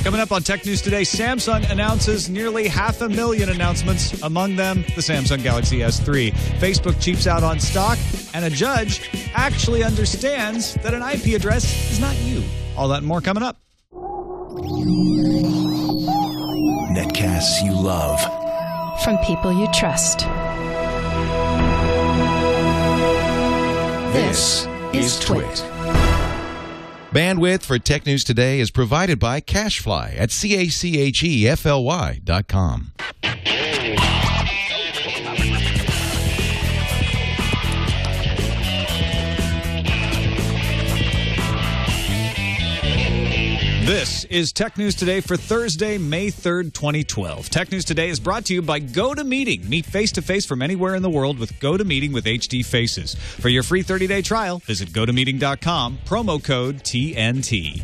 Coming up on Tech News Today, Samsung announces nearly 500,000 announcements, among them the Samsung Galaxy S3. Facebook cheaps out on stock, and a judge actually understands that an IP address is not you. All that and more coming up. Netcasts you love. From people you trust. This is TWiT. Bandwidth for Tech News Today is provided by Cachefly at CACHEFLY.com. This is Tech News Today for Thursday, May 3rd, 2012. Tech News Today is brought to you by GoToMeeting. Meet face-to-face from anywhere in the world with GoToMeeting with HD Faces. For your free 30-day trial, visit GoToMeeting.com, promo code TNT.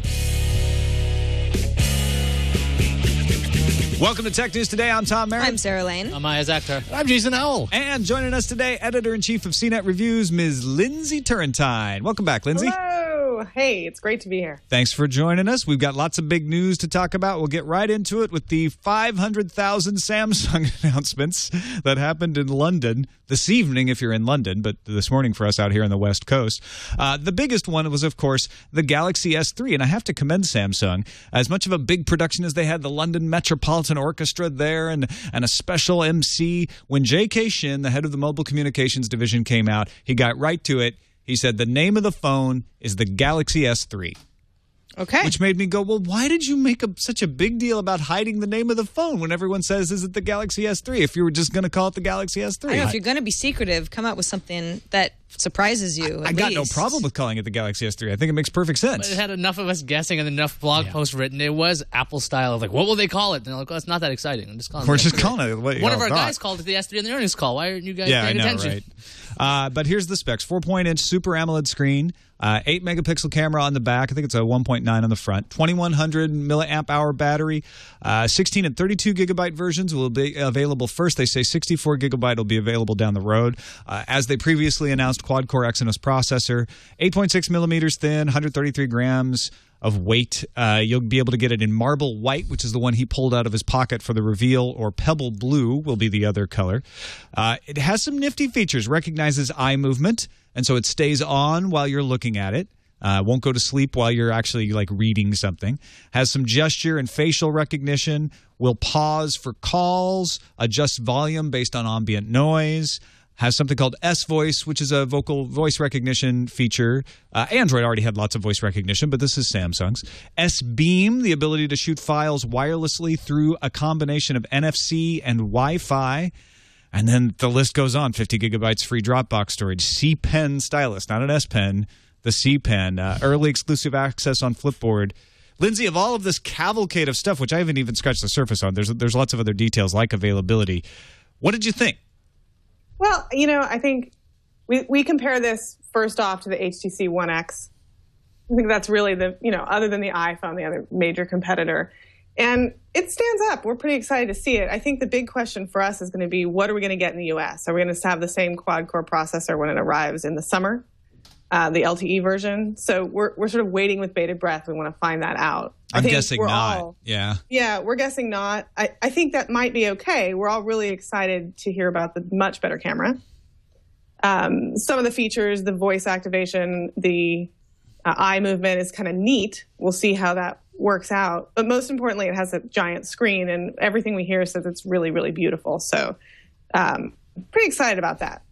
Welcome to Tech News Today. I'm Tom Merritt. I'm Sarah Lane. I'm Iyaz Akhtar. I'm Jason Howell. And joining us today, Editor-in-Chief of CNET Reviews, Ms. Lindsey Turrentine. Welcome back, Lindsey. Hello. Hey, it's great to be here. Thanks for joining us. We've got lots of big news to talk about. We'll get right into it with the 500,000 Samsung announcements that happened in London this evening, if you're in London, but this morning for us out here on the West Coast. The biggest one was, of course, the Galaxy S3, and I have to commend Samsung. As much of a big production as they had, the London Metropolitan Orchestra there and a special MC. When J.K. Shin, the head of the Mobile Communications Division, came out, he got right to it. He said the name of the phone is the Galaxy S3. Okay. Which made me go, well, why did you make such a big deal about hiding the name of the phone when everyone says, is it the Galaxy S3, if you were just going to call it the Galaxy S3? I know, if you're going to be secretive, come out with something that surprises you. I got no problem with calling it the Galaxy S3. I think it makes perfect sense. But it had enough of us guessing and enough blog posts written. It was Apple style of like, what will they call it? And they're like, well, it's not that exciting. I'm just calling it. We're just calling it. One of our guys called it the S3 in the earnings call. Why aren't you guys paying attention? Right? But here's the specs. 4.inch Super AMOLED screen, 8-megapixel camera on the back. I think it's a 1.9 on the front. 2100 milliamp hour battery. 16 and 32 gigabyte versions will be available first. They say 64 gigabyte will be available down the road. As they previously announced, quad-core Exynos processor, 8.6 millimeters thin, 133 grams of weight. You'll be able to get it in marble white, which is the one he pulled out of his pocket for the reveal, or pebble blue will be the other color. It has some nifty features. Recognizes eye movement, and so it stays on while you're looking at it. Won't go to sleep while you're actually like reading something. Has some gesture and facial recognition. Will pause for calls. Adjust volume based on ambient noise. Has something called S-Voice, which is a vocal voice recognition feature. Android already had lots of voice recognition, but this is Samsung's. S-Beam, the ability to shoot files wirelessly through a combination of NFC and Wi-Fi. And then the list goes on. 50 gigabytes free Dropbox storage. C Pen stylus, not an S Pen, the C Pen. Early exclusive access on Flipboard. Lindsey, of all of this cavalcade of stuff, which I haven't even scratched the surface on, there's lots of other details like availability. What did you think? Well, I think we compare this first off to the HTC One X. I think that's really other than the iPhone, the other major competitor. And it stands up. We're pretty excited to see it. I think the big question for us is going to be, what are we going to get in the U.S.? Are we going to have the same quad-core processor when it arrives in the summer, the LTE version? So we're sort of waiting with bated breath. We want to find that out. I'm guessing not. Yeah, we're guessing not. I think that might be okay. We're all really excited to hear about the much better camera. Some of the features, the voice activation, the eye movement is kind of neat. We'll see how that works out. But most importantly, it has a giant screen, and everything we hear says it's really, really beautiful. So pretty excited about that.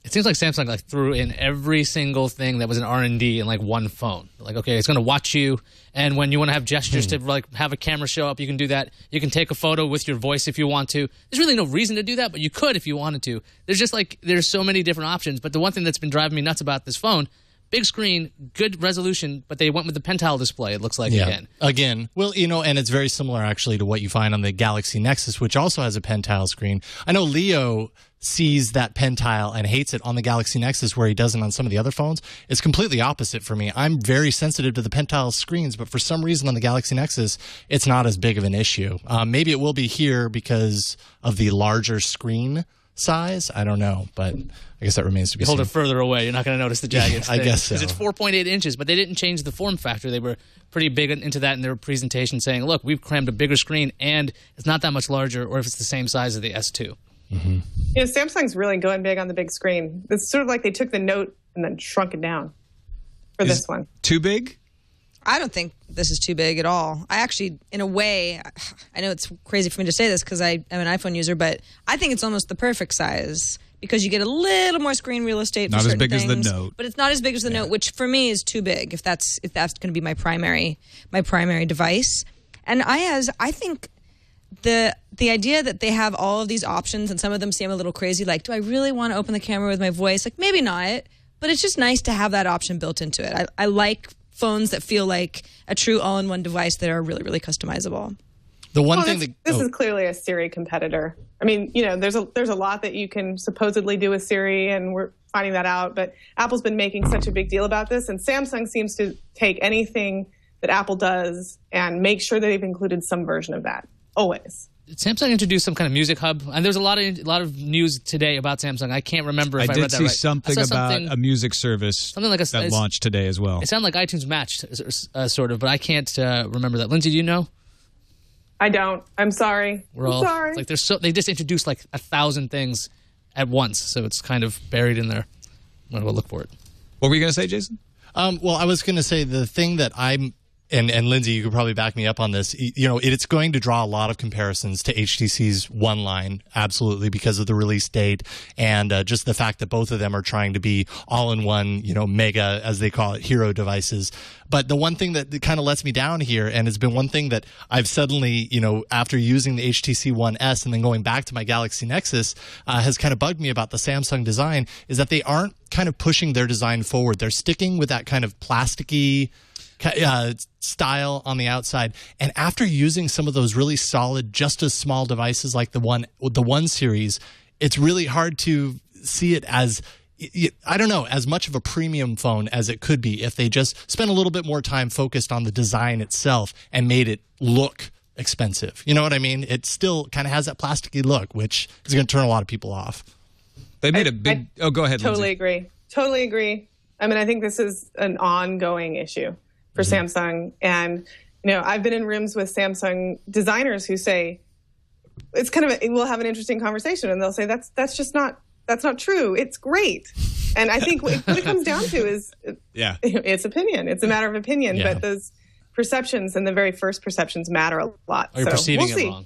It seems like Samsung threw in every single thing that was an R&D in one phone. Okay, it's going to watch you, and when you want to have gestures to have a camera show up, you can do that. You can take a photo with your voice if you want to. There's really no reason to do that, but you could if you wanted to. There's just there's so many different options. But the one thing that's been driving me nuts about this phone, big screen, good resolution, but they went with the pentile display, it looks like, again. Well, and it's very similar, actually, to what you find on the Galaxy Nexus, which also has a pentile screen. I know Leo sees that pentile and hates it on the Galaxy Nexus where he doesn't on some of the other phones. It's completely opposite for me. I'm very sensitive to the pentile screens, but for some reason on the Galaxy Nexus, it's not as big of an issue. Maybe it will be here because of the larger screen size. I don't know, but I guess that remains to be Hold seen. it further away. You're not going to notice the jagged I guess so. Because it's 4.8 inches, but they didn't change the form factor. They were pretty big into that in their presentation, saying, look, we've crammed a bigger screen, and it's not that much larger, or if it's the same size as the S2. You know, Samsung's really going big on the big screen. It's sort of like they took the Note and then shrunk it down for this one. Too big? I don't think this is too big at all. I actually, in a way, I know it's crazy for me to say this because I am an iPhone user, but I think it's almost the perfect size because you get a little more screen real estate. Not for as certain big things, as the Note. but it's not as big as the Note, which for me is too big. If that's going to be my primary device, and Iyaz, I think the idea that they have all of these options and some of them seem a little crazy. Like, do I really want to open the camera with my voice? Like, maybe not, but it's just nice to have that option built into it. I like phones that feel like a true all-in-one device that are really, really customizable. The one thing that this is clearly a Siri competitor. I mean, you know, there's a lot that you can supposedly do with Siri, and we're finding that out. But Apple's been making such a big deal about this, and Samsung seems to take anything that Apple does and make sure that they've included some version of that. Always. Samsung introduced some kind of music hub, and there's a lot of news today about Samsung. I can't remember if I read that right. I did see something about a music service something like that launched today as well. It sounded like iTunes Matched, sort of, but I can't remember that. Lindsey, do you know? I don't. I'm sorry. I'm sorry. Like they just introduced like 1,000 things at once, so it's kind of buried in there. I'm gonna go look for it. What were you going to say, Jason? Well, I was going to say the thing that I'm and Lindsey, you could probably back me up on this. You know, it's going to draw a lot of comparisons to HTC's One line, absolutely, because of the release date and just the fact that both of them are trying to be all-in-one, you know, mega, as they call it, hero devices. But the one thing that kind of lets me down here, and it's been one thing that I've suddenly, you know, after using the HTC One S and then going back to my Galaxy Nexus, has kind of bugged me about the Samsung design, is that they aren't kind of pushing their design forward. They're sticking with that kind of plasticky style on the outside, and after using some of those really solid, just as small devices like the One series, it's really hard to see it as, I don't know, as much of a premium phone as it could be if they just spent a little bit more time focused on the design itself and made it look expensive. You know what I mean? It still kind of has that plasticky look, which is going to turn a lot of people off. They made a big. Oh, go ahead, Totally Lindsey. agree. Totally agree. I mean, I think this is an ongoing issue for Samsung. And, you know, I've been in rooms with Samsung designers who say, it's kind of, we'll have an interesting conversation, and they'll say, that's just not, that's not true. It's great. And I think what it comes down to is, it's opinion. It's a matter of opinion, but those perceptions and the very first perceptions matter a lot. Or you're perceiving it wrong.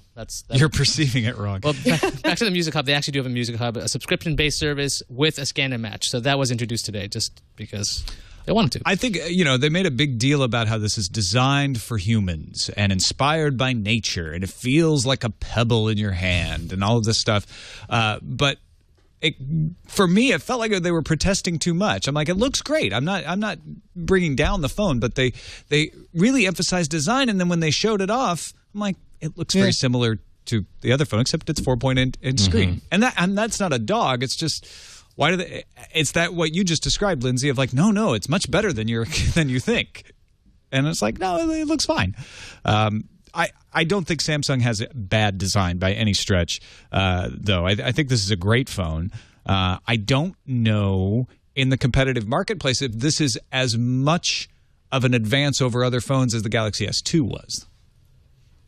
You're perceiving it wrong. Well, back to the Music Hub. They actually do have a Music Hub, a subscription-based service with a scan and match. So that was introduced today just because they wanted to. I think, you know, they made a big deal about how this is designed for humans and inspired by nature, and it feels like a pebble in your hand and all of this stuff. But for me, it felt like they were protesting too much. I'm like, it looks great. I'm not bringing down the phone, but they really emphasized design, and then when they showed it off, I'm like, it looks very similar to the other phone, except it's 4.8 screen. And that's not a dog. It's just, why do they? It's that what you just described, Lindsey, of like, no, it's much better than you think, and it's like, no, it looks fine. I don't think Samsung has bad design by any stretch, though. I think this is a great phone. I don't know in the competitive marketplace if this is as much of an advance over other phones as the Galaxy S2 was.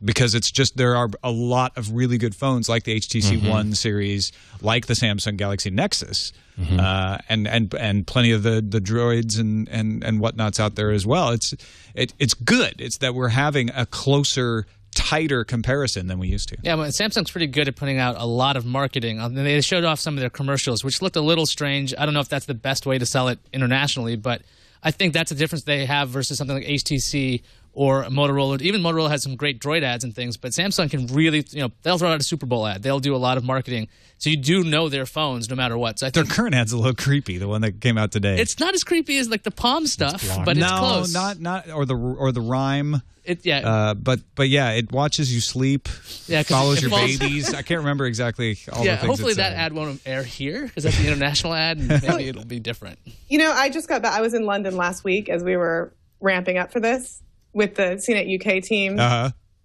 Because it's just, there are a lot of really good phones like the HTC One series, like the Samsung Galaxy Nexus, and plenty of the Droids and whatnots out there as well. It's good. It's that we're having a closer, tighter comparison than we used to. Yeah, but Samsung's pretty good at putting out a lot of marketing. They showed off some of their commercials, which looked a little strange. I don't know if that's the best way to sell it internationally, but I think that's a difference they have versus something like HTC or Motorola. Even Motorola has some great Droid ads and things, but Samsung can really, you know, they'll throw out a Super Bowl ad. They'll do a lot of marketing. So you do know their phones no matter what. So I think their current ad's a little creepy, the one that came out today. It's not as creepy as like the Palm stuff, but it's close. Not or the Rhyme. But yeah, it watches you sleep. Yeah, follows your babies. I can't remember exactly all the things. Hopefully that ad won't air here because that's the international ad, and maybe it'll be different. You know, I just got back. I was in London last week as we were ramping up for this with the CNET UK team.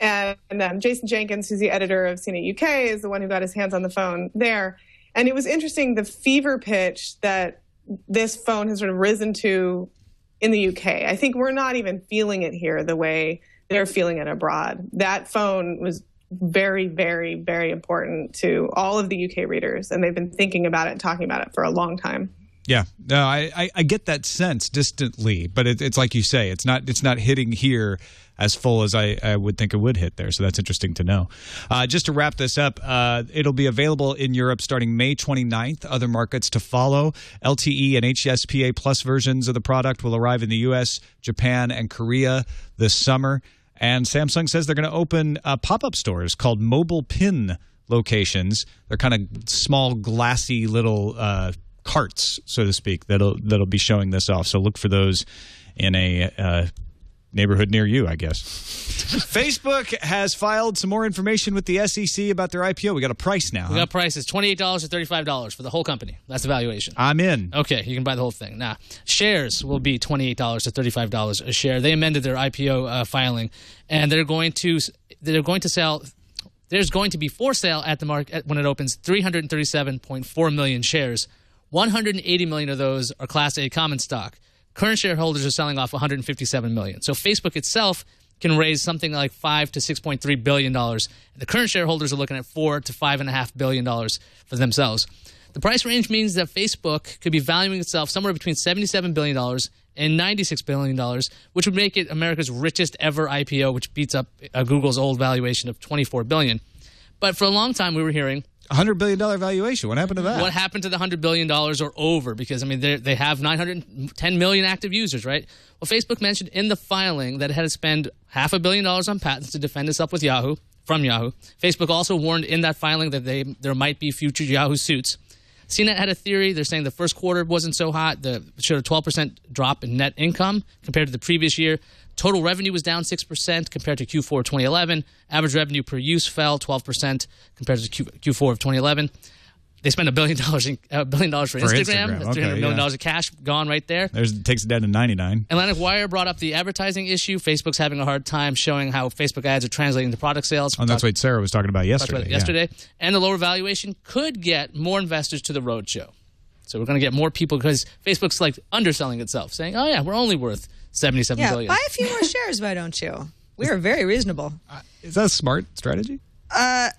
And Jason Jenkins, who's the editor of CNET UK, is the one who got his hands on the phone there. And it was interesting, the fever pitch that this phone has sort of risen to in the UK. I think we're not even feeling it here the way they're feeling it abroad. That phone was very, very, very important to all of the UK readers, and they've been thinking about it and talking about it for a long time. Yeah, no, I get that sense distantly, but it's like you say, it's not hitting here as full as I would think it would hit there. So that's interesting to know. Just to wrap this up, it'll be available in Europe starting May 29th. Other markets to follow. LTE and HSPA Plus versions of the product will arrive in the U.S., Japan, and Korea this summer. And Samsung says they're going to open pop-up stores called mobile pin locations. They're kind of small, glassy little carts, so to speak, that'll be showing this off. So look for those in a neighborhood near you, I guess. Facebook has filed some more information with the SEC about their IPO. We got a price now. We got prices, $28 or $35 for the whole company. That's the valuation. I'm in. Okay, you can buy the whole thing. Now, shares will be $28 to $35 a share. They amended their IPO filing, and they're going to sell. There's going to be for sale at the market when it opens 337.4 million shares. 180 million of those are Class A common stock. Current shareholders are selling off 157 million. So Facebook itself can raise something like $5 to $6.3 billion. The current shareholders are looking at $4 to $5.5 billion for themselves. The price range means that Facebook could be valuing itself somewhere between $77 billion and $96 billion, which would make it America's richest ever IPO, which beats up Google's old valuation of $24 billion. But for a long time, we were hearing $100 billion valuation. What happened to that? What happened to the $100 billion or over? Because, I mean, they have 910 million active users, right? Well, Facebook mentioned in the filing that it had to spend $500 million on patents to defend itself with Yahoo, from Yahoo. Facebook also warned in that filing that there might be future Yahoo suits. CNET had a theory. They're saying the first quarter wasn't so hot. It showed a 12% drop in net income compared to the previous year. Total revenue was down 6% compared to Q4 2011. Average revenue per use fell 12% compared to Q4 of 2011. They spent $1 billion for Instagram. That's $300 million of cash gone right there. It takes it down to 99. Atlantic Wire brought up the advertising issue. Facebook's having a hard time showing how Facebook ads are translating to product sales. And that's what Sarah was talking about yesterday. And the lower valuation could get more investors to the roadshow. So we're going to get more people because Facebook's like underselling itself, saying, "Oh yeah, we're only worth $77 billion. Buy a few more shares, why don't you? We are very reasonable. Is that a smart strategy?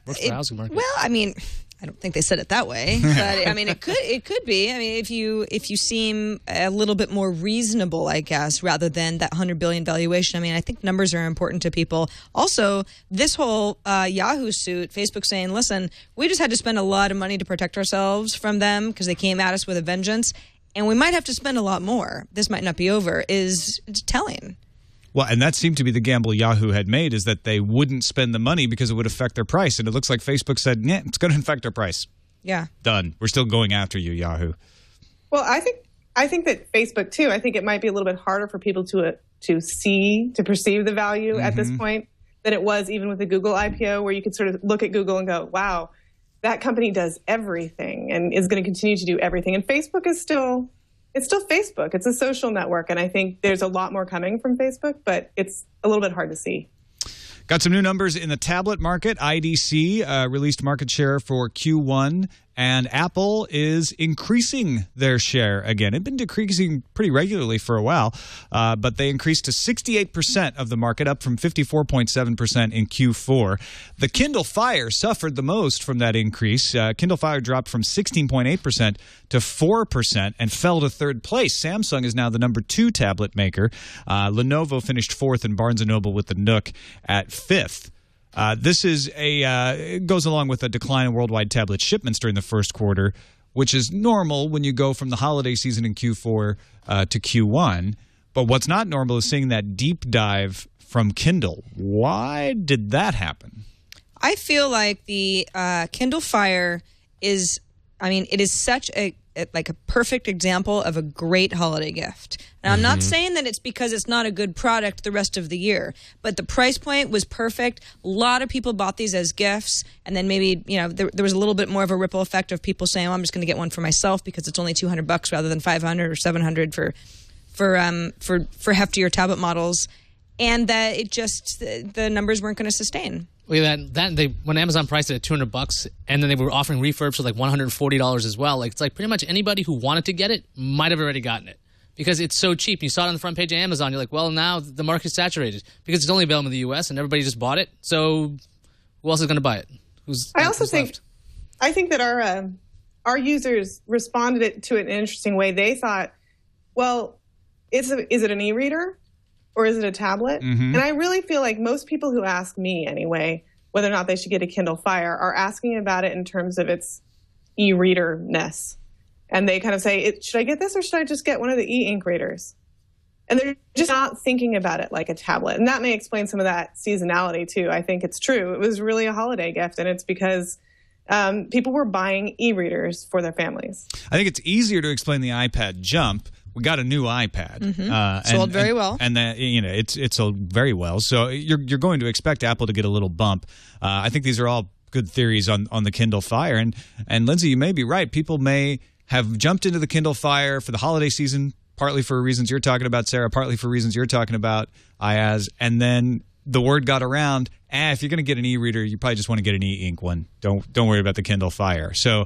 What's the housing market? Well, I mean, I don't think they said it that way, but I mean, it could be. I mean, if you seem a little bit more reasonable, I guess, rather than that $100 billion valuation. I mean, I think numbers are important to people. Also, this whole Yahoo suit, Facebook saying, "Listen, we just had to spend a lot of money to protect ourselves from them because they came at us with a vengeance, and we might have to spend a lot more. This might not be over," is telling. Well, and that seemed to be the gamble Yahoo had made, is that they wouldn't spend the money because it would affect their price. And it looks like Facebook said, "Yeah, it's going to affect our price." Yeah. Done. We're still going after you, Yahoo. Well, I think that Facebook, too, I think it might be a little bit harder for people to perceive the value at this point than it was even with the Google IPO, where you could sort of look at Google and go, wow, that company does everything and is going to continue to do everything. And Facebook is still... It's still Facebook. It's a social network, and I think there's a lot more coming from Facebook, but it's a little bit hard to see. Got some new numbers in the tablet market. IDC released market share for Q1, and Apple is increasing their share again. It's been decreasing pretty regularly for a while, but they increased to 68% of the market, up from 54.7% in Q4. The Kindle Fire suffered the most from that increase. Kindle Fire dropped from 16.8% to 4% and fell to third place. Samsung is now the number 2 tablet maker. Lenovo finished 4th, and Barnes & Noble with the Nook at 5th. This is it goes along with a decline in worldwide tablet shipments during the first quarter, which is normal when you go from the holiday season in Q4 to Q1. But what's not normal is seeing that deep dive from Kindle. Why did that happen? I feel like the Kindle Fire is, I mean, it is such a perfect example of a great holiday gift. Now, I'm not saying that it's because it's not a good product the rest of the year, but the price point was perfect. A lot of people bought these as gifts, and then maybe, there was a little bit more of a ripple effect of people saying, "Oh, I'm just going to get one for myself because it's only $200 rather than $500 or $700 for heftier tablet models." and that it just the numbers weren't going to sustain. Well, when Amazon priced it at $200, and then they were offering refurbs for like $140 as well. Like, it's like pretty much anybody who wanted to get it might have already gotten it because it's so cheap. You saw it on the front page of Amazon. You're like, well, now the market's saturated because it's only available in the U.S. and everybody just bought it. So who else is going to buy it? I think that our users responded to it in an interesting way. They thought, well, is it an e-reader? Or is it a tablet? Mm-hmm. And I really feel like most people who ask me anyway, whether or not they should get a Kindle Fire, are asking about it in terms of its e-reader-ness. And they kind of say, should I get this or should I just get one of the e-ink readers? And they're just not thinking about it like a tablet. And that may explain some of that seasonality too. I think it's true. It was really a holiday gift, and it's because people were buying e-readers for their families. I think it's easier to explain the iPad Jump. We got a new iPad. Mm-hmm. Sold very well. And that, it's sold very well. So you're going to expect Apple to get a little bump. I think these are all good theories on the Kindle Fire. And Lindsey, you may be right. People may have jumped into the Kindle Fire for the holiday season, partly for reasons you're talking about, Sarah, partly for reasons you're talking about, Iyaz. And then the word got around, if you're going to get an e-reader, you probably just want to get an e-ink one. Don't worry about the Kindle Fire. So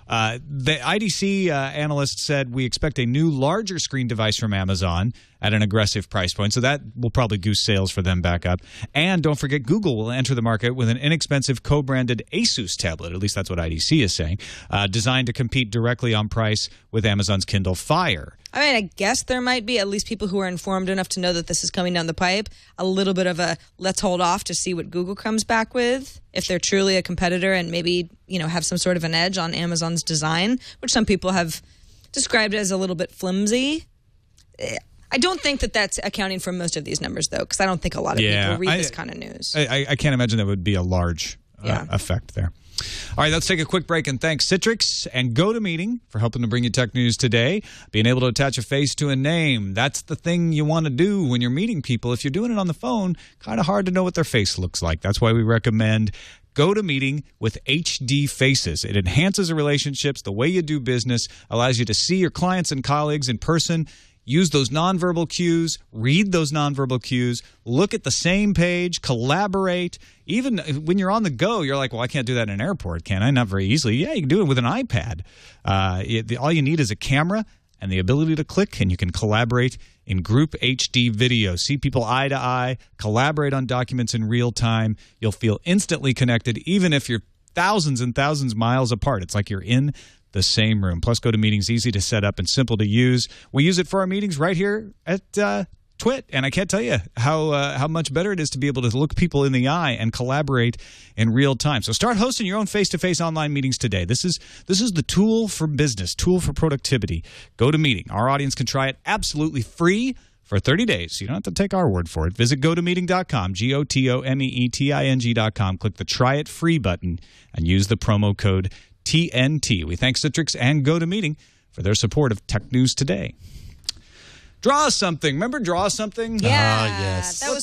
the IDC analyst said we expect a new larger screen device from Amazon at an aggressive price point. So that will probably goose sales for them back up. And don't forget, Google will enter the market with an inexpensive co-branded Asus tablet. At least that's what IDC is saying, designed to compete directly on price with Amazon's Kindle Fire. I mean, I guess there might be, at least people who are informed enough to know that this is coming down the pipe, a little bit of a let's hold off to see what Google comes back with, if they're truly a competitor and maybe, have some sort of an edge on Amazon's design, which some people have described as a little bit flimsy. I don't think that that's accounting for most of these numbers, though, because I don't think a lot of people read this kind of news. I can't imagine that would be a large effect there. All right, let's take a quick break and thank Citrix and GoToMeeting for helping to bring you tech news today. Being able to attach a face to a name, that's the thing you want to do when you're meeting people. If you're doing it on the phone, kind of hard to know what their face looks like. That's why we recommend GoToMeeting with HD Faces. It enhances the relationships, the way you do business, allows you to see your clients and colleagues in person. Use those nonverbal cues, read those nonverbal cues, look at the same page, collaborate. Even when you're on the go, you're like, well, I can't do that in an airport, can I? Not very easily. Yeah, you can do it with an iPad. All you need is a camera and the ability to click, and you can collaborate in group HD video. See people eye to eye, collaborate on documents in real time. You'll feel instantly connected, even if you're thousands and thousands of miles apart. It's like you're in the same room. Plus, GoToMeeting's easy to set up and simple to use. We use it for our meetings right here at TWiT, and I can't tell you how much better it is to be able to look people in the eye and collaborate in real time. So start hosting your own face-to-face online meetings today. This is the tool for business, tool for productivity. GoToMeeting. Our audience can try it absolutely free for 30 days. You don't have to take our word for it. Visit GoToMeeting.com, GoToMeeting.com. Click the Try It Free button and use the promo code TNT. We thank Citrix and GoToMeeting for their support of Tech News Today. Draw something. Remember Draw Something? Yeah. Yes. That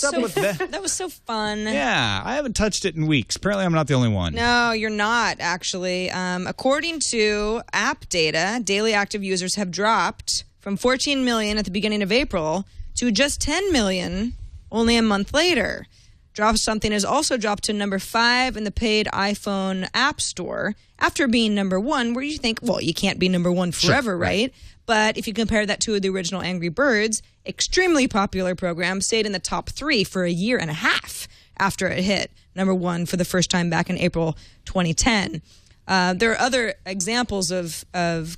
was so fun. Yeah. I haven't touched it in weeks. Apparently, I'm not the only one. No, you're not, actually. According to app data, daily active users have dropped from 14 million at the beginning of April to just 10 million only a month later. Draw Something has also dropped to number 5 in the paid iPhone App Store after being number 1, where you think, well, you can't be number 1 forever, sure, right? But if you compare that to the original Angry Birds, extremely popular program, stayed in the top 3 for a year and a half after it hit number 1 for the first time back in April 2010. There are other examples of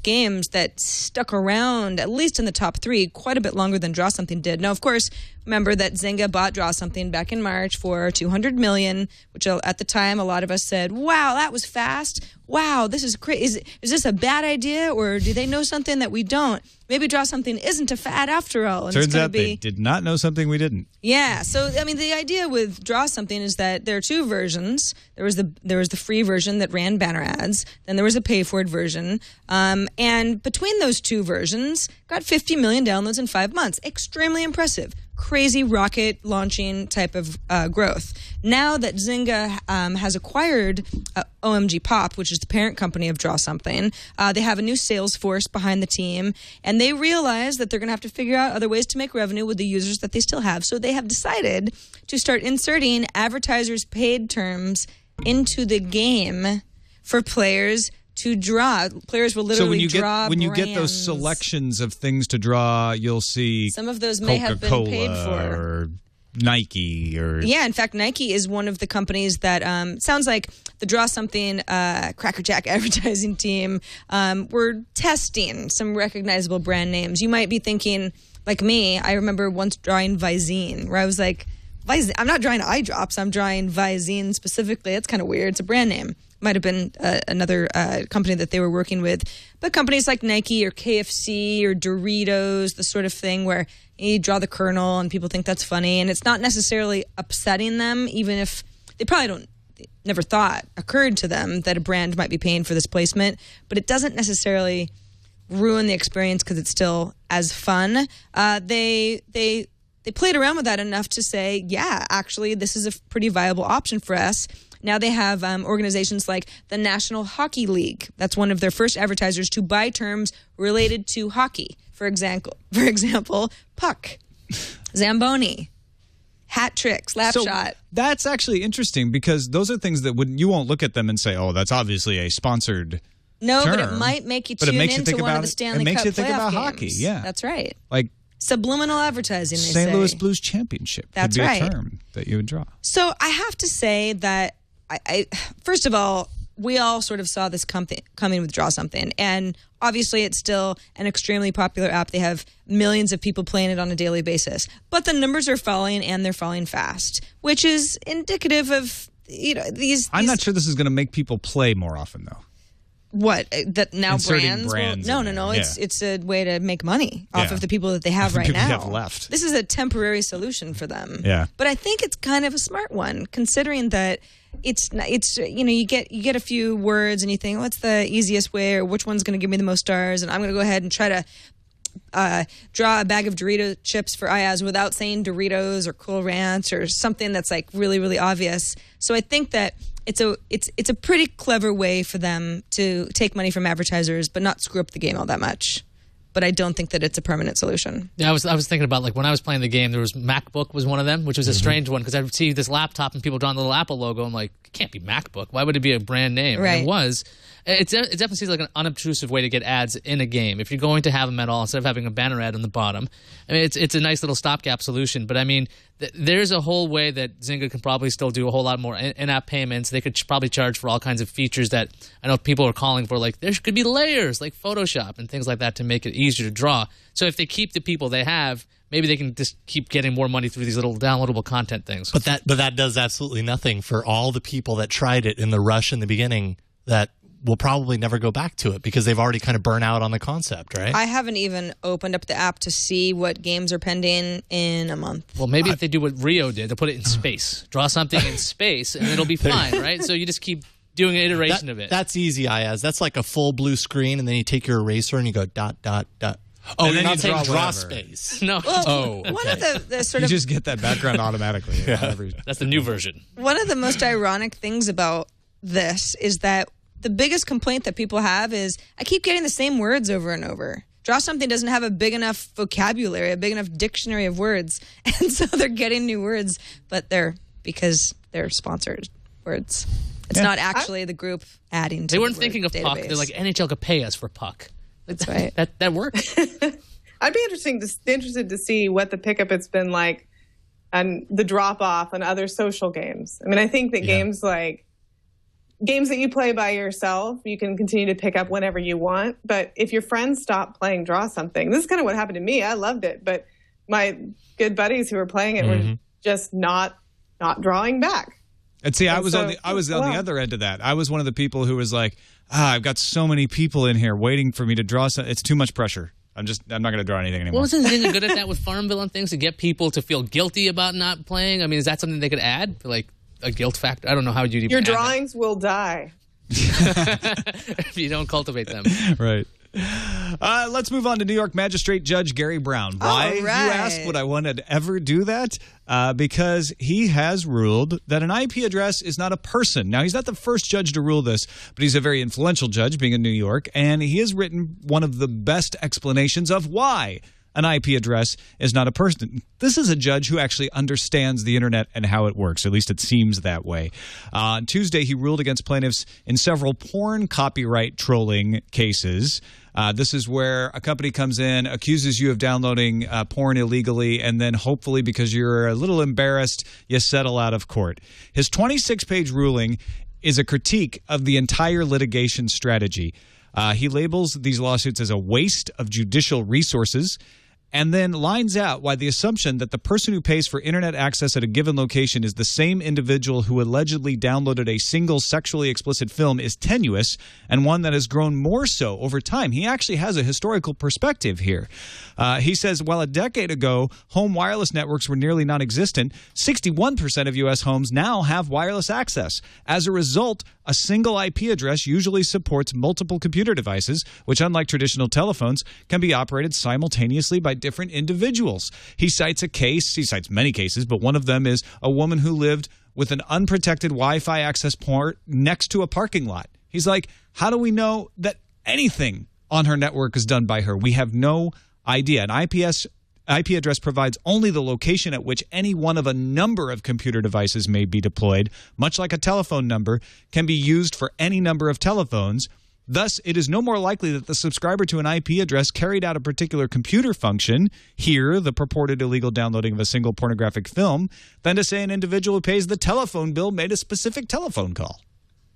games that stuck around, at least in the top 3, quite a bit longer than Draw Something did. Now, of course, remember that Zynga bought Draw Something back in March for $200 million, which at the time a lot of us said, wow, that was fast. Wow, this is crazy. Is this a bad idea, or do they know something that we don't? Maybe Draw Something isn't a fad after all. And Turns out they did not know something we didn't. Yeah. So, I mean, the idea with Draw Something is that there are 2 versions. There was the free version that ran banner ads. Then there was a pay-for-it version. And between those 2 versions, got 50 million downloads in 5 months. Extremely impressive. Crazy rocket launching type of growth. Now that Zynga has acquired, OMG Pop, which is the parent company of Draw Something. They have a new sales force behind the team, and they realize that they're going to have to figure out other ways to make revenue with the users that they still have. So they have decided to start inserting advertisers' paid terms into the game for players to draw. Players will literally draw when you get those selections of things to draw, you'll see some of those may have been paid for. Or Nike or in fact, Nike is one of the companies that sounds like the Draw Something Cracker Jack advertising team were testing some recognizable brand names. You might be thinking, like me, I remember once drawing Visine, where I was like, I'm not drawing eye drops, I'm drawing Visine specifically. It's kind of weird. It's a brand name. Might have been another company that they were working with. But companies like Nike or KFC or Doritos, the sort of thing where you draw the kernel and people think that's funny. And it's not necessarily upsetting them, even if they probably never thought occurred to them that a brand might be paying for this placement. But it doesn't necessarily ruin the experience because it's still as fun. They played around with that enough to say, yeah, actually, this is a pretty viable option for us. Now they have organizations like the National Hockey League. That's one of their first advertisers to buy terms related to hockey. For example, puck, Zamboni, hat trick, slap shot. That's actually interesting because those are things that you won't look at them and say, oh, that's obviously a sponsored term. But it might make you tune into one of the Stanley Cup playoff games. It makes you think about hockey, yeah. That's right. Like subliminal advertising, they say. St. Louis Blues Championship That's could be right. a term that you would draw. So I have to say that, I first of all, we all sort of saw this coming with Draw Something. And obviously it's still an extremely popular app. They have millions of people playing it on a daily basis. But the numbers are falling, and they're falling fast, which is indicative of, these... I'm not sure this is going to make people play more often, though. What? That now Inserting brands no. Yeah. It's a way to make money off of the people that they have right now. Have left. This is a temporary solution for them. Yeah. But I think it's kind of a smart one, considering that it's you get a few words and you think, what's the easiest way, or which one's going to give me the most stars, and I'm going to go ahead and try to draw a bag of Dorito chips for Iyaz without saying Doritos or Cool Ranch or something that's like really, really obvious. So I think that it's a pretty clever way for them to take money from advertisers but not screw up the game all that much. But I don't think that it's a permanent solution. Yeah, I was thinking about, like, when I was playing the game, there was MacBook was one of them, which was a strange one because I would see this laptop and people drawing the little Apple logo. I'm like, it can't be MacBook. Why would it be a brand name? Right. And it was. It definitely seems like an unobtrusive way to get ads in a game. If you're going to have them at all, instead of having a banner ad on the bottom, I mean, it's a nice little stopgap solution. But I mean, there's a whole way that Zynga can probably still do a whole lot more in-app payments. They could probably charge for all kinds of features that I know people are calling for. Like, there could be layers, like Photoshop and things like that, to make it easier to draw. So if they keep the people they have, maybe they can just keep getting more money through these little downloadable content things. But that does absolutely nothing for all the people that tried it in the rush in the beginning that will probably never go back to it because they've already kind of burnt out on the concept, right? I haven't even opened up the app to see what games are pending in a month. Well, maybe if they do what Rio did, they'll put it in space. Draw something in space, and it'll be fine, right? So you just keep doing an iteration of it. That's easy, Iyaz. That's like a full blue screen, and then you take your eraser and you go dot, dot, dot. Oh, and you're then not you saying draw space. No. Well, one of the sort You of just get that background automatically. That's the new version. one of the most ironic things about this is that the biggest complaint that people have is, I keep getting the same words over and over. Draw Something doesn't have a big enough vocabulary, a big enough dictionary of words. And so they're getting new words, but because they're sponsored words. It's not actually the group adding to They weren't the thinking of database. Puck. They're like, NHL could pay us for Puck. That's right. That worked. I'd be interested to see what the pickup it's been like and the drop off on other social games. I mean, I think that games that you play by yourself, you can continue to pick up whenever you want. But if your friends stop playing Draw Something, this is kind of what happened to me. I loved it, but my good buddies who were playing it were just not drawing back. And see, I was on the other end of that. I was one of the people who was like, I've got so many people in here waiting for me to draw something. It's too much pressure. I'm not going to draw anything anymore. Well, wasn't Zynga good at that with Farmville and things, to get people to feel guilty about not playing? I mean, is that something they could add? Like a guilt factor? I don't know how you'd even Your drawings will die if you don't cultivate them. Right. Let's move on to New York Magistrate Judge Gary Brown. Why, you ask, would I want to ever do that? Because he has ruled that an IP address is not a person. Now, he's not the first judge to rule this, but he's a very influential judge, being in New York, and he has written one of the best explanations of why an IP address is not a person. This is a judge who actually understands the internet and how it works. At least it seems that way. On Tuesday, he ruled against plaintiffs in several porn copyright trolling cases. This is where a company comes in, accuses you of downloading porn illegally, and then hopefully because you're a little embarrassed, you settle out of court. His 26-page ruling is a critique of the entire litigation strategy. He labels these lawsuits as a waste of judicial resources, and then lines out why the assumption that the person who pays for internet access at a given location is the same individual who allegedly downloaded a single sexually explicit film is tenuous, and one that has grown more so over time. He actually has a historical perspective here. He says, while a decade ago, home wireless networks were nearly non-existent, 61% of U.S. homes now have wireless access. As a result, a single IP address usually supports multiple computer devices, which, unlike traditional telephones, can be operated simultaneously by different individuals. He cites many cases, but one of them is a woman who lived with an unprotected Wi-Fi access port next to a parking lot. He's like, how do we know that anything on her network is done by her? We have no idea. An IP address provides only the location at which any one of a number of computer devices may be deployed, much like a telephone number can be used for any number of telephones. Thus, it is no more likely that the subscriber to an IP address carried out a particular computer function, here the purported illegal downloading of a single pornographic film, than to say an individual who pays the telephone bill made a specific telephone call.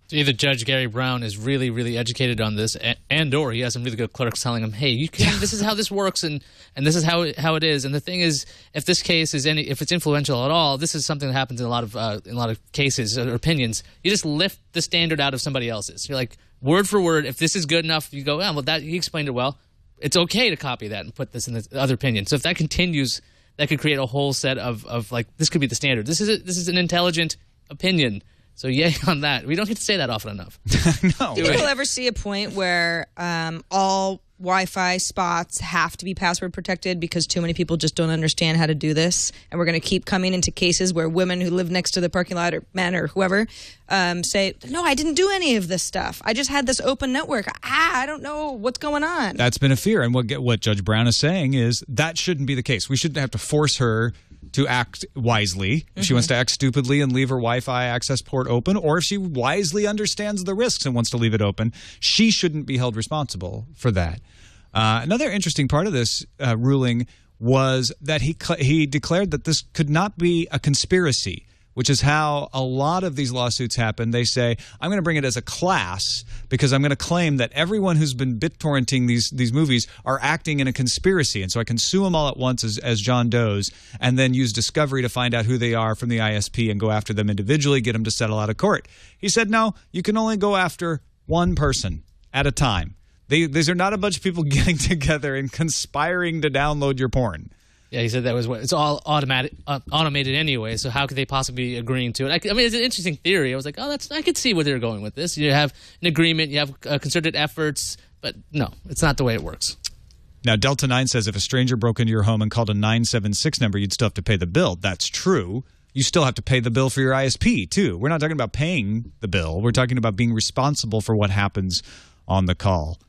So either Judge Gary Brown is really, really educated on this, or he has some really good clerks telling him, hey, this is how this works, and this is how it is. And the thing is, if this case is if it's influential at all, this is something that happens in a lot of cases or opinions. You just lift the standard out of somebody else's. You're like, word for word, if this is good enough, you go, well, that he explained it well. It's okay to copy that and put this in the other opinion. So if that continues, that could create a whole set of like, this could be the standard. This is an intelligent opinion. So yay on that. We don't get to say that often enough. No. Do people ever see a point where all Wi-Fi spots have to be password protected because too many people just don't understand how to do this? And we're going to keep coming into cases where women who live next to the parking lot, or men or whoever, say, no, I didn't do any of this stuff. I just had this open network. I don't know what's going on. That's been a fear. And what Judge Brown is saying is that shouldn't be the case. We shouldn't have to force her to act wisely. If she wants to act stupidly and leave her Wi-Fi access port open, or if she wisely understands the risks and wants to leave it open, she shouldn't be held responsible for that. Another interesting part of this ruling was that he declared that this could not be a conspiracy, which is how a lot of these lawsuits happen. They say, I'm going to bring it as a class because I'm going to claim that everyone who's been BitTorrenting these movies are acting in a conspiracy. And so I can sue them all at once as John Does and then use discovery to find out who they are from the ISP and go after them individually, get them to settle out of court. He said, no, you can only go after one person at a time. These are not a bunch of people getting together and conspiring to download your porn. Yeah, he said that was it's all automated anyway. So how could they possibly be agreeing to it? I mean, it's an interesting theory. I was like, I could see where they're going with this. You have an agreement, you have concerted efforts, but no, it's not the way it works. Now, Delta 9 says if a stranger broke into your home and called a 976 number, you'd still have to pay the bill. That's true. You still have to pay the bill for your ISP, too. We're not talking about paying the bill. We're talking about being responsible for what happens on the call.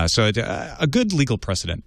So a good legal precedent.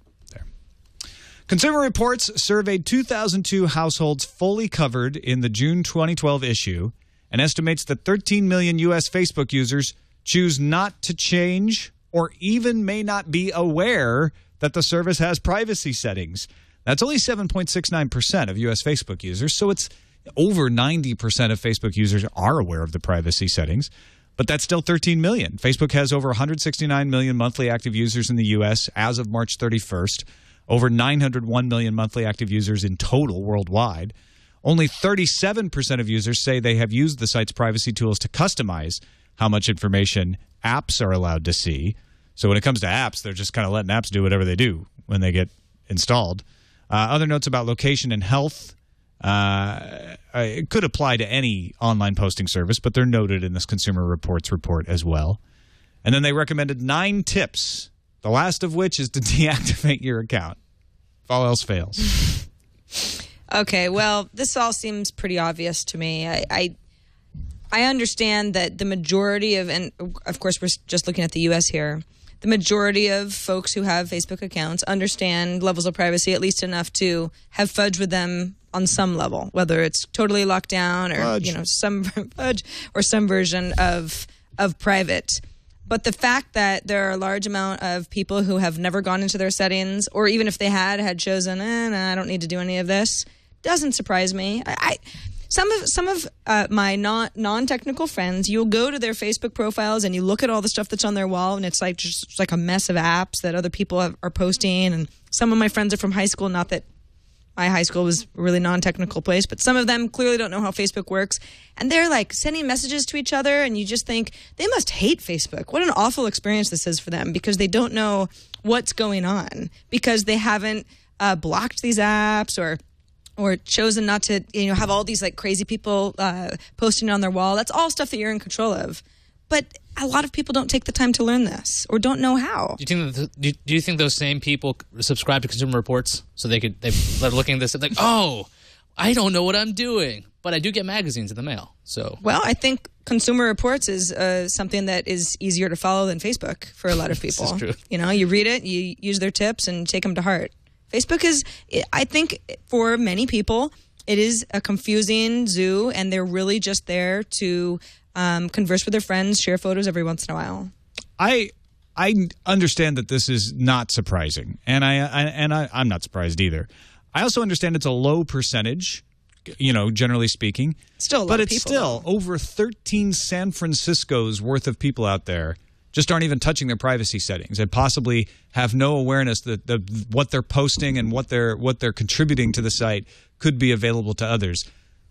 Consumer Reports surveyed 2,002 households fully covered in the June 2012 issue and estimates that 13 million U.S. Facebook users choose not to change or even may not be aware that the service has privacy settings. That's only 7.69% of U.S. Facebook users, so it's over 90% of Facebook users are aware of the privacy settings. But that's still 13 million. Facebook has over 169 million monthly active users in the U.S. as of March 31st. Over 901 million monthly active users in total worldwide. Only 37% of users say they have used the site's privacy tools to customize how much information apps are allowed to see. So when it comes to apps, they're just kind of letting apps do whatever they do when they get installed. Other notes about location and health. It could apply to any online posting service, but they're noted in this Consumer Reports report as well. And then they recommended 9 tips The last of which is to deactivate your account if all else fails. Okay, well, this all seems pretty obvious to me. I understand that the majority of, and of course we're just looking at the U.S. here, the majority of folks who have Facebook accounts understand levels of privacy at least enough to have fudge with them on some level, whether it's totally locked down or Fudge. Some fudge or some version of private. But the fact that there are a large amount of people who have never gone into their settings, or even if they had chosen, nah, I don't need to do any of this, doesn't surprise me. Some of my non-technical friends, you'll go to their Facebook profiles and you look at all the stuff that's on their wall, and it's like just like a mess of apps that other people are posting. And some of my friends are from high school. Not that my high school was a really non-technical place, but some of them clearly don't know how Facebook works, and they're like sending messages to each other, and you just think they must hate Facebook. What an awful experience this is for them, because they don't know what's going on, because they haven't blocked these apps or chosen not to, have all these like crazy people posting on their wall. That's all stuff that you're in control of. But a lot of people don't take the time to learn this or don't know how. Do you think those same people subscribe to Consumer Reports so they're looking at this and like, oh, I don't know what I'm doing, but I do get magazines in the mail. So well, I think Consumer Reports is something that is easier to follow than Facebook for a lot of people. This is true. You read it, you use their tips, and take them to heart. Facebook is, I think, for many people, it is a confusing zoo, and they're really just there to converse with their friends, share photos every once in a while. I understand that this is not surprising, and I'm not surprised either. I also understand it's a low percentage, generally speaking. Still a lot but of it's people, still though. over 13 San Francisco's worth of people out there just aren't even touching their privacy settings and possibly have no awareness that what they're posting and what they're contributing to the site could be available to others.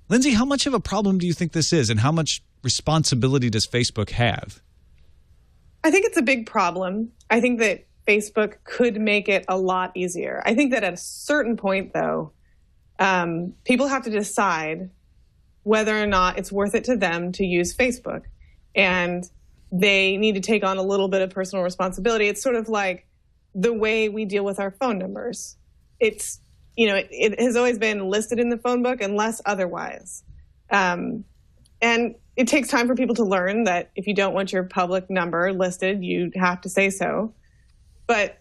Lindsey, how much of a problem do you think this is, and how much responsibility does Facebook have? I think it's a big problem. I think that Facebook could make it a lot easier. I think that at a certain point, though, people have to decide whether or not it's worth it to them to use Facebook. And they need to take on a little bit of personal responsibility. It's sort of like the way we deal with our phone numbers. It's, it has always been listed in the phone book unless otherwise. And it takes time for people to learn that if you don't want your public number listed, you have to say so. But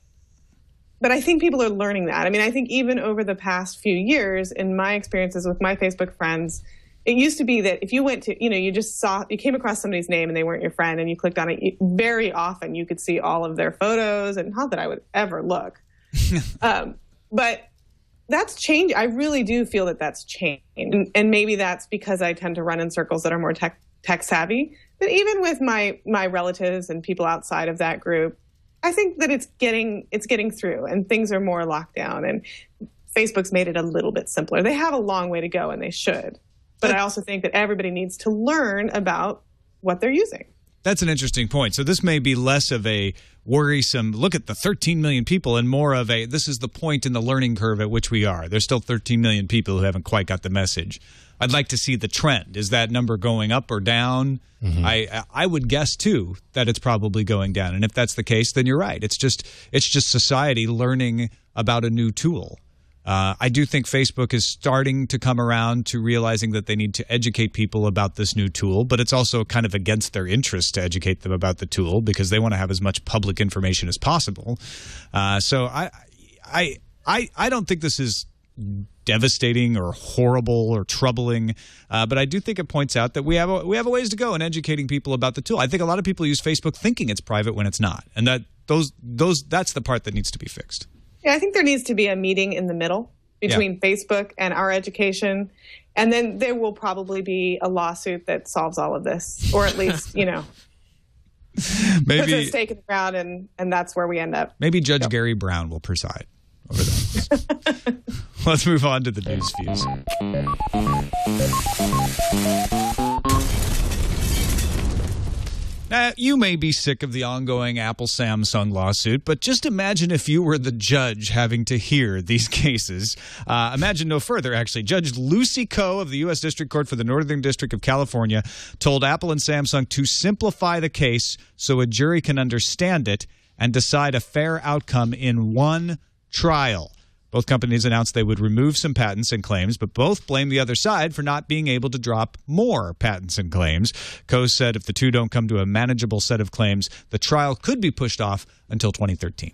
I think people are learning that. I mean, I think even over the past few years, in my experiences with my Facebook friends, it used to be that if you went to, you came across somebody's name and they weren't your friend and you clicked on it, very often you could see all of their photos, and not that I would ever look. But that's changed. I really do feel that that's changed. And maybe that's because I tend to run in circles that are more tech savvy. But even with my relatives and people outside of that group, I think that it's getting through, and things are more locked down, and Facebook's made it a little bit simpler. They have a long way to go, and they should. But I also think that everybody needs to learn about what they're using. That's an interesting point. So this may be less of a worrisome, look at the 13 million people, and more of a, this is the point in the learning curve at which we are. There's still 13 million people who haven't quite got the message. I'd like to see the trend. Is that number going up or down? Mm-hmm. I would guess, too, that it's probably going down. And if that's the case, then you're right. It's just society learning about a new tool. I do think Facebook is starting to come around to realizing that they need to educate people about this new tool, but it's also kind of against their interest to educate them about the tool because they want to have as much public information as possible. So I don't think this is devastating or horrible or troubling, but I do think it points out that we have a ways to go in educating people about the tool. I think a lot of people use Facebook thinking it's private when it's not, and that's the part that needs to be fixed. Yeah, I think there needs to be a meeting in the middle between Facebook and our education. And then there will probably be a lawsuit that solves all of this, or at least, maybe puts a stake in the ground, and that's where we end up. Maybe Judge Gary Brown will preside over that. Let's move on to the news fuse. Now, you may be sick of the ongoing Apple-Samsung lawsuit, but just imagine if you were the judge having to hear these cases. Imagine no further, actually. Judge Lucy Koh of the U.S. District Court for the Northern District of California told Apple and Samsung to simplify the case so a jury can understand it and decide a fair outcome in one trial. Both companies announced they would remove some patents and claims, but both blame the other side for not being able to drop more patents and claims. Coase said if the two don't come to a manageable set of claims, the trial could be pushed off until 2013.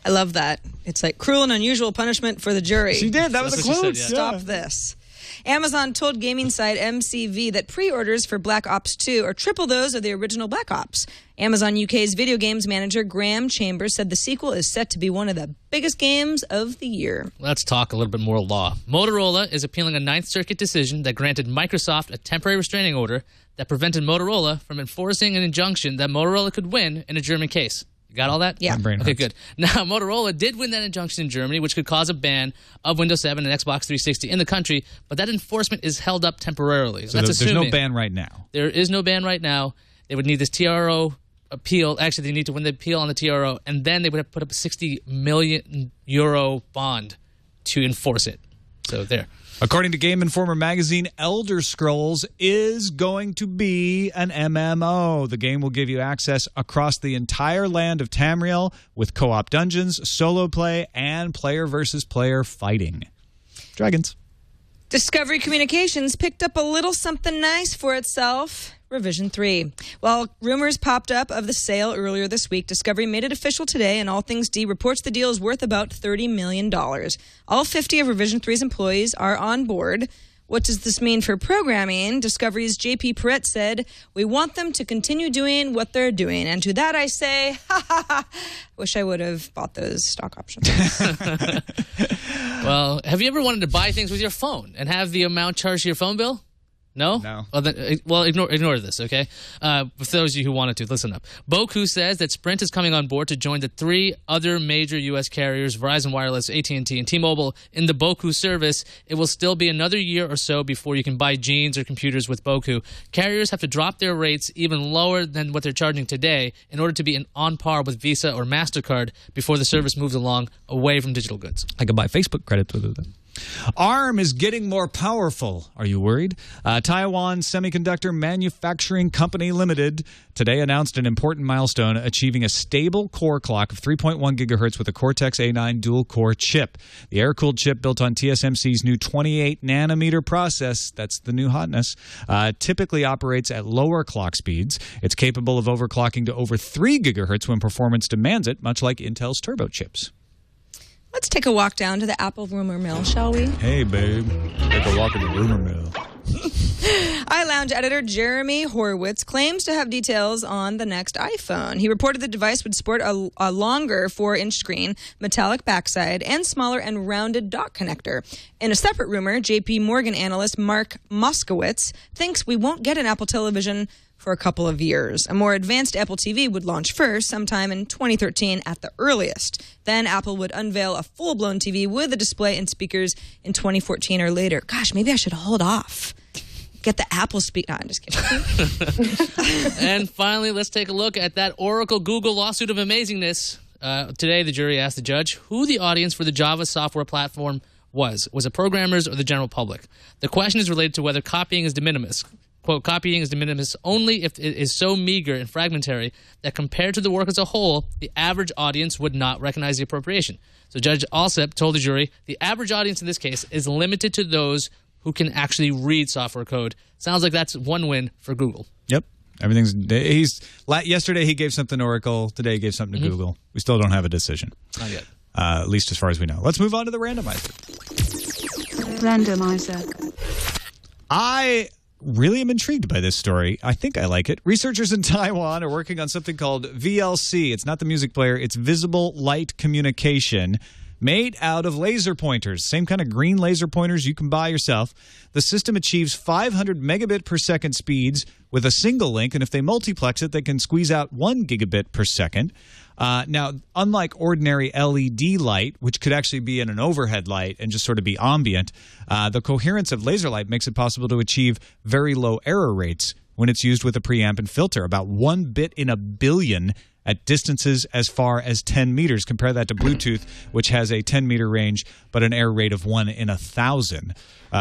I love that. It's like cruel and unusual punishment for the jury. She did. That was a quote. Stop this. Amazon told gaming site MCV that pre-orders for Black Ops 2 are triple those of the original Black Ops. Amazon UK's video games manager Graham Chambers said the sequel is set to be one of the biggest games of the year. Let's talk a little bit more law. Motorola is appealing a Ninth Circuit decision that granted Microsoft a temporary restraining order that prevented Motorola from enforcing an injunction that Motorola could win in a German case. You got all that? Yeah. Okay, good. Now, Motorola did win that injunction in Germany, which could cause a ban of Windows 7 and Xbox 360 in the country, but that enforcement is held up temporarily. So there's no ban right now. There is no ban right now. They would need this TRO appeal. Actually, they need to win the appeal on the TRO, and then they would have to put up a €60 million bond to enforce it. So there. According to Game Informer magazine, Elder Scrolls is going to be an MMO. The game will give you access across the entire land of Tamriel with co-op dungeons, solo play, and player versus player fighting. Dragons. Discovery Communications picked up a little something nice for itself. Revision 3. While rumors popped up of the sale earlier this week, Discovery made it official today, and All Things D reports the deal is worth about $30 million. All 50 of Revision 3's employees are on board. What does this mean for programming? Discovery's JP Perrett said, "We want them to continue doing what they're doing." And to that I say, ha ha ha, wish I would have bought those stock options. Well, have you ever wanted to buy things with your phone and have the amount charged to your phone bill? No? No. Well, ignore this, okay? For those of you who wanted to, listen up. Boku says that Sprint is coming on board to join the 3 other major U.S. carriers, Verizon Wireless, AT&T, and T-Mobile, in the Boku service. It will still be another year or so before you can buy jeans or computers with Boku. Carriers have to drop their rates even lower than what they're charging today in order to be on par with Visa or MasterCard before the service moves along away from digital goods. I could buy Facebook credits with it then. ARM is getting more powerful. Are you worried? Taiwan Semiconductor Manufacturing Company Limited today announced an important milestone, achieving a stable core clock of 3.1 gigahertz with a Cortex-A9 dual-core chip. The air-cooled chip built on TSMC's new 28-nanometer process, that's the new hotness, typically operates at lower clock speeds. It's capable of overclocking to over 3 gigahertz when performance demands it, much like Intel's turbo chips. Let's take a walk down to the Apple rumor mill, shall we? Hey, babe. Take a walk in the rumor mill. iLounge editor Jeremy Horowitz claims to have details on the next iPhone. He reported the device would sport a longer 4-inch screen, metallic backside, and smaller and rounded dock connector. In a separate rumor, JP Morgan analyst Mark Moskowitz thinks we won't get an Apple television for a couple of years. A more advanced Apple TV would launch first, sometime in 2013 at the earliest. Then Apple would unveil a full-blown TV with a display and speakers in 2014 or later. Gosh, maybe I should hold off. Get the Apple speaker. No, I'm just kidding. And finally, let's take a look at that Oracle-Google lawsuit of amazingness. Today, the jury asked the judge who the audience for the Java software platform was. Was it programmers or the general public? The question is related to whether copying is de minimis. Quote, copying is de minimis only if it is so meager and fragmentary that compared to the work as a whole, the average audience would not recognize the appropriation. So Judge Alsep told the jury, the average audience in this case is limited to those who can actually read software code. Sounds like that's one win for Google. Yep. Yesterday he gave something to Oracle. Today he gave something to Google. We still don't have a decision. Not yet. At least as far as we know. Let's move on to the randomizer. Randomizer. I really am intrigued by this story. I think I like it. Researchers in Taiwan are working on something called VLC. It's not the music player. It's visible light communication made out of laser pointers. Same kind of green laser pointers you can buy yourself. The system achieves 500 megabit per second speeds with a single link, and if they multiplex it, they can squeeze out 1 gigabit per second. Now, unlike ordinary LED light, which could actually be in an overhead light and just sort of be ambient, the coherence of laser light makes it possible to achieve very low error rates when it's used with a preamp and filter, about 1 bit in a billion at distances as far as 10 meters. Compare that to Bluetooth, which has a 10-meter range but an error rate of 1 in 1,000.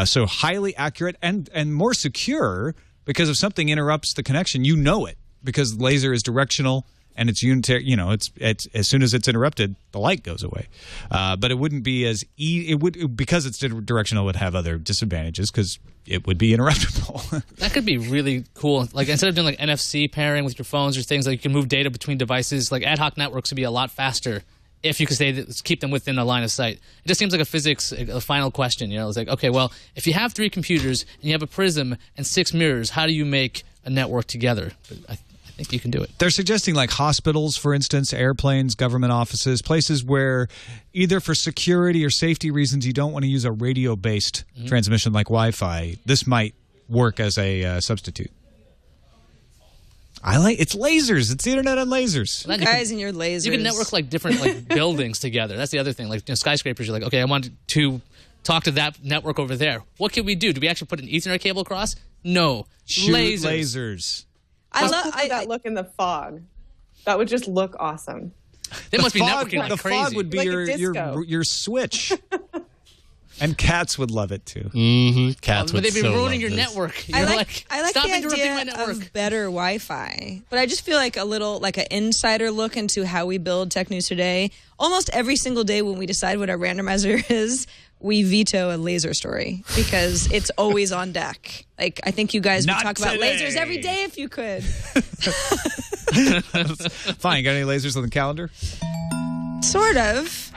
So highly accurate and more secure, because if something interrupts the connection, you know it, because laser is directional and it's unitary. You know, it's as soon as it's interrupted, the light goes away. But it wouldn't be as because it's directional. It would have other disadvantages because it would be interruptible. That could be really cool. Like instead of doing like NFC pairing with your phones or things, like you can move data between devices. Like ad hoc networks would be a lot faster if you could keep them within a line of sight. It just seems like a final question. You know, it's like, okay, well, if you have 3 computers and you have a prism and 6 mirrors, how do you make a network together? But I think you can do it. They're suggesting like hospitals, for instance, airplanes, government offices, places where either for security or safety reasons you don't want to use a radio-based transmission like Wi-Fi. This might work as a substitute. It's lasers. It's the internet on lasers. You guys and your lasers. You can network like different like buildings together. That's the other thing. Like skyscrapers, you're like, okay, I want to talk to that network over there. What can we do? Do we actually put an Ethernet cable across? No. Shoot lasers. I love that look in the fog. That would just look awesome. They must be networking like crazy. The fog would be like your switch. And cats would love it too. Cats would. But they'd be ruining your network. I like stop the interrupting my idea network. of better Wi-Fi, but I just feel like a little like an insider look into how we build Tech News Today. Almost every single day when we decide what our randomizer is, we veto a laser story because it's always on deck. Like I think you guys would talk about lasers every day if you could. Fine. Got any lasers on the calendar? Sort of.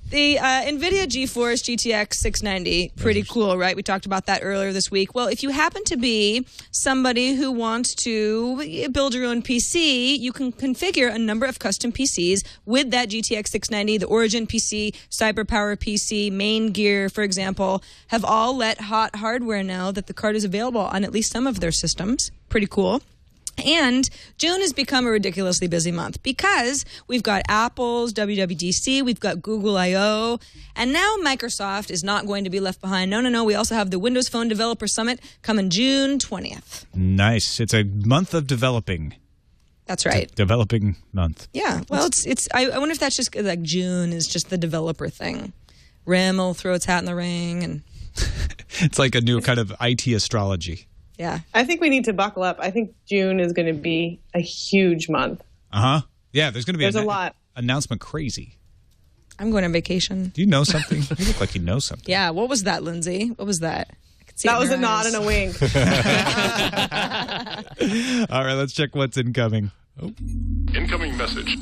The NVIDIA GeForce GTX 690, pretty cool, right? We talked about that earlier this week. Well, if you happen to be somebody who wants to build your own PC, you can configure a number of custom PCs with that GTX 690. The Origin PC, CyberPower PC, Main Gear, for example, have all let hot hardware know that the card is available on at least some of their systems. Pretty cool. And June has become a ridiculously busy month because we've got Apple's WWDC, we've got Google I/O, and now Microsoft is not going to be left behind. No. We also have the Windows Phone Developer Summit coming June 20th. Nice. It's a month of developing. That's right. Developing month. Yeah. Well, it's. I wonder if that's just like June is just the developer thing. RIM will throw its hat in the ring, and it's like a new kind of IT astrology. Yeah. I think we need to buckle up. I think June is going to be a huge month. Yeah, there's going to be a lot. Announcement crazy. I'm going on vacation. Do you know something? You look like you know something. Yeah. What was that, Lindsay? What was that? I could see that was a nod and a wink. All right, let's check what's incoming. Incoming message.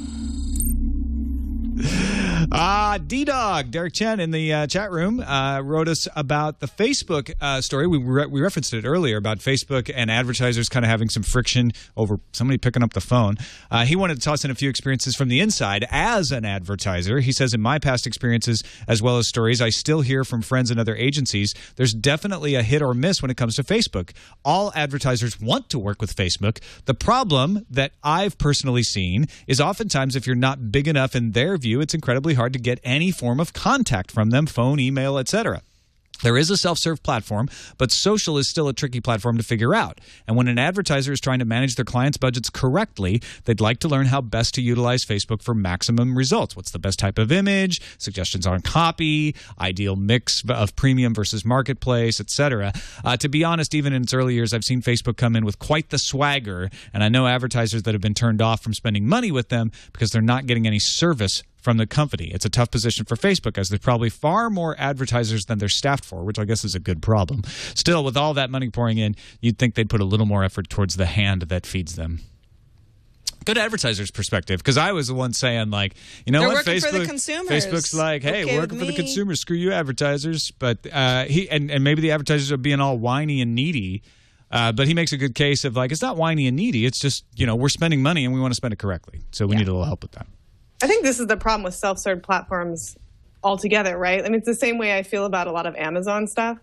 D-Dog, Derek Chen in the chat room wrote us about the Facebook story. We referenced it earlier about Facebook and advertisers kind of having some friction over somebody picking up the phone. He wanted to toss in a few experiences from the inside as an advertiser. He says, in my past experiences as well as stories, I still hear from friends and other agencies, there's definitely a hit or miss when it comes to Facebook. All advertisers want to work with Facebook. The problem that I've personally seen is oftentimes if you're not big enough in their view, it's incredibly hard to get any form of contact from them, phone, email, etc. There is a self-serve platform, but social is still a tricky platform to figure out. And when an advertiser is trying to manage their clients' budgets correctly, they'd like to learn how best to utilize Facebook for maximum results. What's the best type of image, suggestions on copy, ideal mix of premium versus marketplace, etc. To be honest, even in its early years, I've seen Facebook come in with quite the swagger, and I know advertisers that have been turned off from spending money with them because they're not getting any service from the company. It's a tough position for Facebook as there's probably far more advertisers than they're staffed for, which I guess is a good problem. Still, with all that money pouring in, you'd think they'd put a little more effort towards the hand that feeds them. Good advertiser's perspective, because I was the one saying, like, you know They're what, working for the consumers. Facebook's like, hey, Okay, working for the with me. consumers, screw you advertisers. But and maybe the advertisers are being all whiny and needy. But he makes a good case of, like, it's not whiny and needy. It's just, we're spending money and we want to spend it correctly. So we need a little help with that. I think this is the problem with self-serve platforms altogether, right? I mean, it's the same way I feel about a lot of Amazon stuff.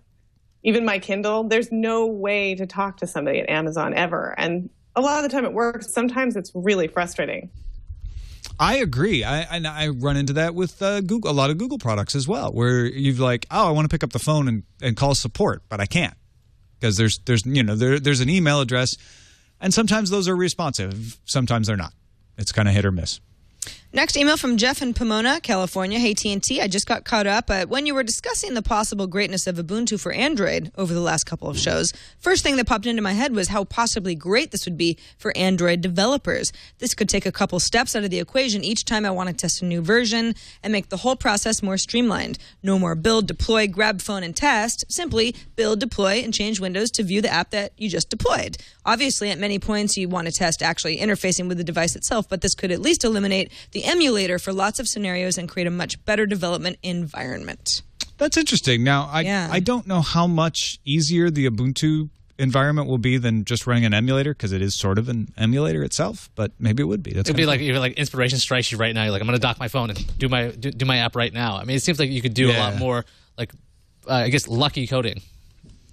Even my Kindle, there's no way to talk to somebody at Amazon ever. And a lot of the time it works. Sometimes it's really frustrating. I agree. I run into that with Google, a lot of Google products as well, where you've like, I want to pick up the phone and call support, but I can't because there's an email address, and sometimes those are responsive, sometimes they're not. It's kind of hit or miss. Next email from Jeff in Pomona, California. Hey, TNT, I just got caught up. When you were discussing the possible greatness of Ubuntu for Android over the last couple of shows, first thing that popped into my head was how possibly great this would be for Android developers. This could take a couple steps out of the equation each time I want to test a new version and make the whole process more streamlined. No more build, deploy, grab phone, and test. Simply build, deploy, and change Windows to view the app that you just deployed. Obviously, at many points, you want to test actually interfacing with the device itself, but this could at least eliminate the emulator for lots of scenarios and create a much better development environment. That's interesting. Now, I don't know how much easier the Ubuntu environment will be than just running an emulator, because it is sort of an emulator itself, but maybe it would be. It'd be like you're like inspiration strikes you right now. You're like, I'm going to dock my phone and do my app right now. I mean, it seems like you could do a lot more, like, I guess, lucky coding.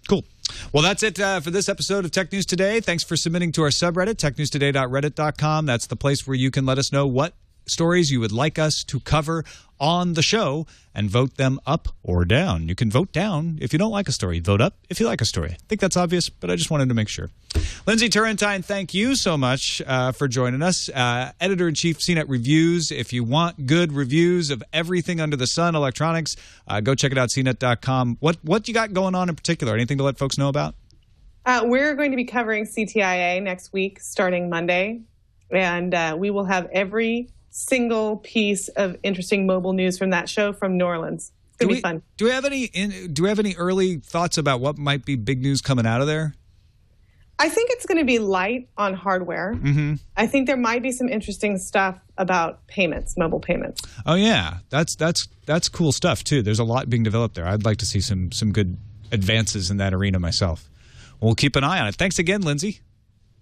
Cool. Well, that's it for this episode of Tech News Today. Thanks for submitting to our subreddit, technewstoday.reddit.com. That's the place where you can let us know what stories you would like us to cover on the show and vote them up or down. You can vote down if you don't like a story. Vote up if you like a story. I think that's obvious, but I just wanted to make sure. Lindsey Turrentine, thank you so much for joining us. Editor-in-Chief, CNET Reviews. If you want good reviews of everything under the sun, electronics, go check it out, cnet.com. What you got going on in particular? Anything to let folks know about? We're going to be covering CTIA next week, starting Monday. And we will have every single piece of interesting mobile news from that show from New Orleans. It's going to be fun. Do we have any early thoughts about what might be big news coming out of there? I think it's going to be light on hardware. Mm-hmm. I think there might be some interesting stuff about payments, mobile payments. Oh yeah, that's cool stuff too. There's a lot being developed there. I'd like to see some good advances in that arena myself. We'll keep an eye on it. Thanks again, Lindsey.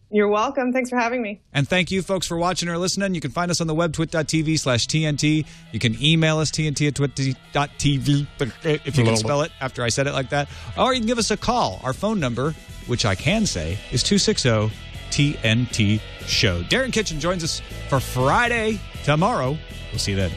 You're welcome. Thanks for having me. And thank you, folks, for watching or listening. You can find us on the web, twit.tv/TNT. You can email us, tnt@twit.tv, if you can spell it after I said it like that. Or you can give us a call. Our phone number, which I can say, is 260-TNT-SHOW. Darren Kitchen joins us for Friday tomorrow. We'll see you then.